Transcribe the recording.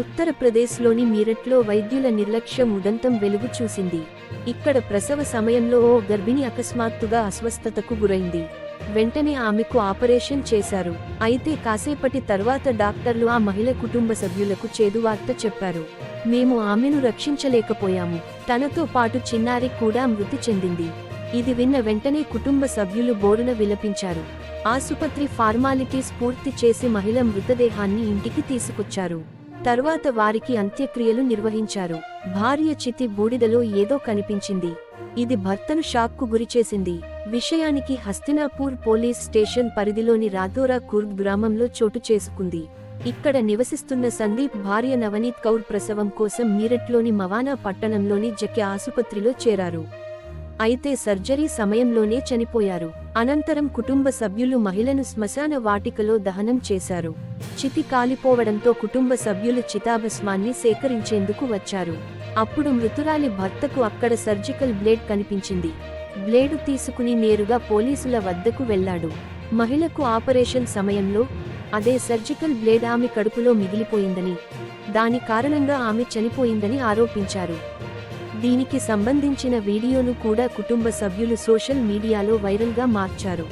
ఉత్తరప్రదేశ్లోని మీరట్లో వైద్యుల నిర్లక్ష్యం ఉదంతం వెలుగు చూసింది. ఇక్కడ ప్రసవ సమయంలో ఓ గర్భిణి అకస్మాత్తుగా అస్వస్థతకు గురైంది. వెంటనే ఆమెకు ఆపరేషన్ చేశారు. అయితే కాసేపటి తర్వాత డాక్టర్లు ఆ మహిళ కుటుంబ సభ్యులకు చేదువార్త చెప్పారు. మేము ఆమెను రక్షించలేకపోయాము. తనతో పాటు చిన్నారి కూడా మృతి చెందింది. ఇది విన్న వెంటనే కుటుంబ సభ్యులు బోరున విలపించారు. ఆసుపత్రి ఫార్మాలిటీస్ పూర్తి చేసి మహిళ మృతదేహాన్ని ఇంటికి తీసుకొచ్చారు. తర్వాత వారికి అంత్యక్రియలు నిర్వహించారు. భార్య చితి బూడిదలో ఏదో కనిపించింది. ఇది భర్తను షాక్కు గురిచేసింది. విషయానికి హస్తినాపూర్ పోలీస్ స్టేషన్ పరిధిలోని రాథోరా కుర్గ్ గ్రామంలో చోటు చేసుకుంది. ఇక్కడ నివసిస్తున్న సందీప్ భార్య నవనీత్ కౌర్ ప్రసవం కోసం మీరట్లోని మవానా పట్టణంలోని జెకే ఆసుపత్రిలో చేరారు. అయితే సర్జరీ సమయంలోనే చనిపోయారు. అనంతరం కుటుంబ సభ్యులు మహిళను శ్మశాన వాటికలో దహనం చేశారు. చితి కాలిపోవడంతో కుటుంబ సభ్యులు చితాభస్మాన్ని సేకరించేందుకు వచ్చారు. అప్పుడు మృతురాలి భర్తకు అక్కడ సర్జికల్ బ్లేడ్ కనిపించింది. బ్లేడు తీసుకుని నేరుగా పోలీసుల వద్దకు వెళ్లాడు. మహిళకు ఆపరేషన్ సమయంలో అదే సర్జికల్ బ్లేడ్ ఆమె కడుపులో మిగిలిపోయిందని, దాని కారణంగా ఆమె చనిపోయిందని ఆరోపించారు. దీనికి సంబంధించిన వీడియోను కూడా కుటుంబ సభ్యులు సోషల్ మీడియాలో వైరల్గా మార్చారు.